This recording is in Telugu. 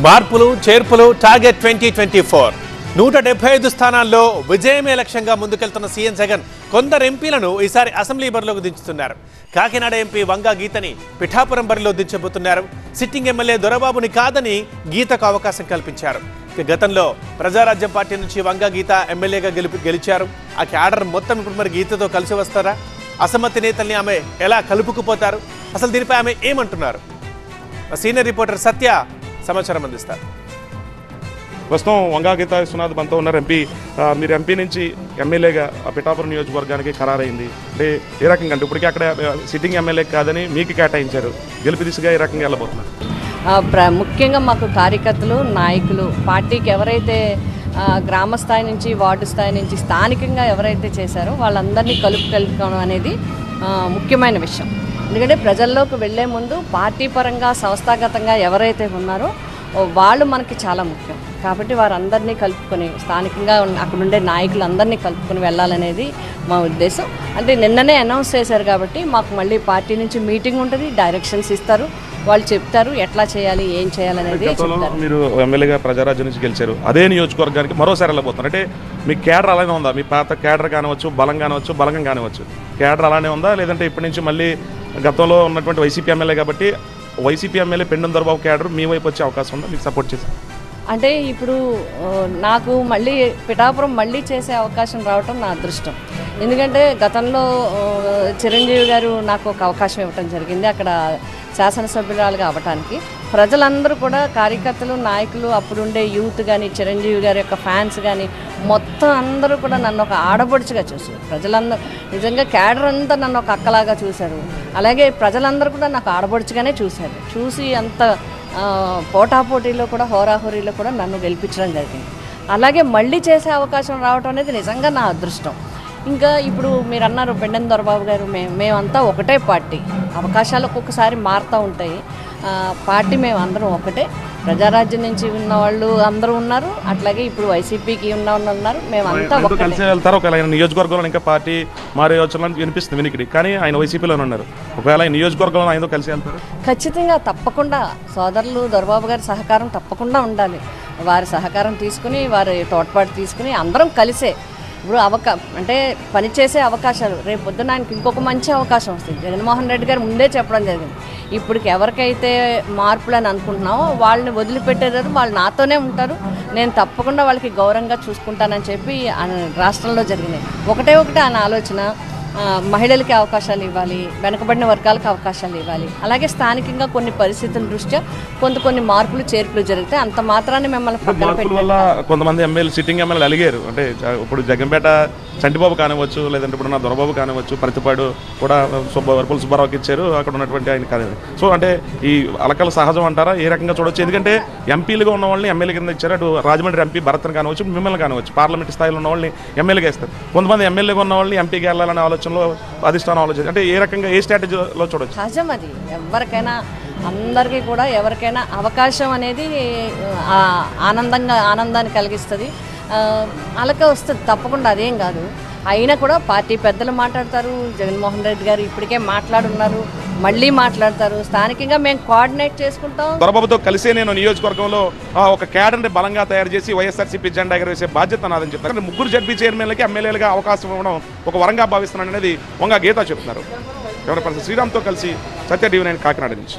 మార్పులు చేర్పులు టార్గెట్ 2024 175 స్థానాల్లో విజయమే లక్ష్యంగా ముందుకెళ్తున్న సీఎం జగన్ కొందరు ఎంపీలను ఈసారి అసెంబ్లీ బరిలోకి దించుతున్నారు. కాకినాడ ఎంపీ వంగా గీతని పిఠాపురం బరిలో దించబోతున్నారు. సిట్టింగ్ ఎమ్మెల్యే దొరబాబుని కాదని గీతకు అవకాశం కల్పించారు. గతంలో ప్రజారాజ్యం పార్టీ నుంచి వంగా గీత ఎమ్మెల్యేగా గెలిచారు. ఆ క్యాడర్ మొత్తం ఇప్పుడు మరి గీతతో కలిసి వస్తారా? అసమ్మతి నేతల్ని ఆమె ఎలా కలుపుకుపోతారు? అసలు దీనిపై ఆమె ఏమంటున్నారు? సీనియర్ రిపోర్టర్ సత్య సమాచారం అందిస్తారు. ప్రస్తుతం వంగా గీత విశ్వనాథ్ మనతో ఉన్నారు. ఎంపీ, మీరు ఎంపీ నుంచి ఎమ్మెల్యేగా పిఠాపురం నియోజకవర్గానికి ఖరారైంది. అంటే ఏ రకంగా, అంటే ఇప్పటికీ అక్కడ సిట్టింగ్ ఎమ్మెల్యే కాదని మీకు కేటాయించారు. గెలుపు దిశగా ఏ రకంగా వెళ్ళబోతున్నారు? ముఖ్యంగా మాకు కార్యకర్తలు, నాయకులు, పార్టీకి ఎవరైతే గ్రామ స్థాయి నుంచి, వార్డు స్థాయి నుంచి స్థానికంగా ఎవరైతే చేశారో వాళ్ళందరినీ కలుపుకోవడం అనేది ముఖ్యమైన విషయం. ఎందుకంటే ప్రజల్లోకి వెళ్లే ముందు పార్టీ పరంగా, సంస్థాగతంగా ఎవరైతే ఉన్నారో వాళ్ళు మనకి చాలా ముఖ్యం. కాబట్టి వారందరినీ కలుపుకొని, స్థానికంగా అక్కడ ఉండే నాయకులందరినీ కలుపుకొని వెళ్ళాలనేది మా ఉద్దేశం. అంటే నిన్ననే అనౌన్స్ చేశారు కాబట్టి మాకు మళ్ళీ పార్టీ నుంచి మీటింగ్ ఉంటుంది, డైరెక్షన్స్ ఇస్తారు, వాళ్ళు చెప్తారు ఎట్లా చేయాలి, ఏం చేయాలనేది చెప్తారు. మీరు ఎమ్మెల్యేగా ప్రజారాజ్యం నుంచి గెలిచారు, అదే నియోజకవర్గానికి మరోసారి వెళ్ళబోతున్నారు. అంటే మీ క్యాడర్ అలానే ఉందా? మీ పాత క్యాడర్ కానివచ్చు, బలం కానివచ్చు, బలంగా కానివచ్చు, క్యాడర్ అలానే ఉందా? లేదంటే ఇప్పటి నుంచి మళ్ళీ గతంలో ఉన్నటువంటి వైసీపీ ఎమ్మెల్యే కాబట్టి వైసీపీ ఎమ్మెల్యే పెండెం దొరబాబు క్యాడర్ మీ వైపు వచ్చే అవకాశం ఉందా? మీకు సపోర్ట్ చేసి? అంటే ఇప్పుడు నాకు మళ్ళీ పిఠాపురం మళ్ళీ చేసే అవకాశం రావటం నా అదృష్టం. ఎందుకంటే గతంలో చిరంజీవి గారు నాకు ఒక అవకాశం ఇవ్వటం జరిగింది అక్కడ శాసనసభ్యురాలుగా అవ్వటానికి. ప్రజలందరూ కూడా, కార్యకర్తలు, నాయకులు, అప్పుడుండే యూత్ కానీ, చిరంజీవి గారి యొక్క ఫ్యాన్స్ కానీ మొత్తం అందరూ కూడా నన్ను ఒక ఆడపడుచుగా చూశారు. ప్రజలందరూ నిజంగా క్యాడర్ అంతా నన్ను ఒక అక్కలాగా చూశారు. అలాగే ప్రజలందరూ కూడా నాకు ఆడపడుచుగానే చూశారు. చూసి అంత పోటాపోటీలో కూడా, హోరాహోరీలో కూడా నన్ను గెలిపించడం జరిగింది. అలాగే మళ్ళీ చేసే అవకాశం రావటం అనేది నిజంగా నా అదృష్టం. ఇంకా ఇప్పుడు మీరు అన్నారు పెండెం దొరబాబు గారు, మేమంతా ఒకటే పార్టీ. అవకాశాలు ఒక్కొక్కసారి మారుతూ ఉంటాయి. పార్టీ మేము అందరం ఒకటే. ప్రజారాజ్యం నుంచి ఉన్న వాళ్ళు అందరూ ఉన్నారు, అట్లాగే ఇప్పుడు వైసీపీకి ఉన్న వాళ్ళు ఉన్నారు. మేమంతా కలిసి వెళ్తారు. ఒకవేళ ఆయన నియోజకవర్గంలో ఇంకా పార్టీ మారే యోచన వినిపిస్తుంది వినికిడి, కానీ ఆయన వైసీపీలోనే ఉన్నారు. ఒకవేళ ఆయన నియోజకవర్గంలో ఆయనతో కలిసి వెళ్తారు? ఖచ్చితంగా, తప్పకుండా. సోదరులు దొరబాబు గారి సహకారం తప్పకుండా ఉండాలి. వారి సహకారం తీసుకుని, వారి తోడ్పాటు తీసుకుని అందరం కలిసే ఇప్పుడు అంటే పనిచేసే అవకాశాలు, రేపు పొద్దున ఆయనకి ఇంకొక మంచి అవకాశం వస్తుంది. జగన్మోహన్ రెడ్డి గారు ముందే చెప్పడం జరిగింది, ఇప్పటికి ఎవరికైతే మార్పులు అని అనుకుంటున్నామో వాళ్ళని వదిలిపెట్టేదారు, వాళ్ళు నాతోనే ఉంటారు, నేను తప్పకుండా వాళ్ళకి గౌరవంగా చూసుకుంటానని చెప్పి రాష్ట్రంలో జరిగినాయి. ఒకటే ఆయన ఆలోచన, మహిళలకి అవకాశాలు ఇవ్వాలి, వెనుకబడిన వర్గాలకు అవకాశాలు ఇవ్వాలి. అలాగే స్థానికంగా కొన్ని పరిస్థితుల దృష్ట్యా కొన్ని మార్పులు చేర్పులు జరిగితే అంత మాత్రాన్ని మిమ్మల్ని పక్కన పెట్టి వల్ల కొంతమంది ఎమ్మెల్యే, సిట్టింగ్ ఎమ్మెల్యేలు అలిగారు. అంటే ఇప్పుడు జగన్పేట చంటిబాబు కానివచ్చు, లేదంటే ఇప్పుడు నా దొరబాబు కానివచ్చు, ప్రతిపాడు కూడా వరపుల సుబ్బారావుకి ఇచ్చారు, అక్కడ ఉన్నటువంటి ఆయన కాదు. సో అంటే ఈ అలకలు సహజం అంటారా? ఏ రకంగా చూడొచ్చు? ఎందుకంటే ఎంపీలుగా ఉన్న వాళ్ళని ఎమ్మెల్యే కింద ఇచ్చారు. అటు రాజమండ్రి ఎంపీ భరత్ని కానివచ్చు, మిమ్మల్ని కానివచ్చు, పార్లమెంట్ స్థాయిలో ఉన్న వాళ్ళని ఎమ్మెల్యేగా ఇస్తారు. కొంతమంది ఎమ్మెల్యేగా ఉన్న వాళ్ళని ఎంపీకి వెళ్ళాలనే ఆలోచనలో, అధిష్టానం ఆలోచన, అంటే ఏ రకంగా, ఏ స్ట్రాటజీలో చూడొచ్చు? సహజం అది. ఎవరికైనా, అందరికీ కూడా ఎవరికైనా అవకాశం అనేది ఆనందాన్ని కలిగిస్తుంది, అలక వస్తుంది తప్పకుండా, అదేం కాదు. అయినా కూడా పార్టీ పెద్దలు మాట్లాడతారు, జగన్మోహన్ రెడ్డి గారు ఇప్పటికే మాట్లాడున్నారు, మళ్ళీ మాట్లాడతారు. స్థానికంగా మేము కోఆర్డినేట్ చేసుకుంటాం. దొరబాబుతో కలిసే నేను నియోజకవర్గంలో ఒక క్యాడర్ని బలంగా తయారు చేసి వైఎస్ఆర్సీపీ జెండా ఎగరవేసే బాధ్యత నాదని చెప్తారు. ముగ్గురు జడ్పీ చైర్మన్లకి ఎమ్మెల్యేలుగా అవకాశం ఇవ్వడం ఒక వరంగా భావిస్తున్నాను అనేది వంగా గీత చెప్తున్నారు. ఎవరి శ్రీరామ్తో కలిసి సత్య టీవీ 9 కాకినాడ నుంచి.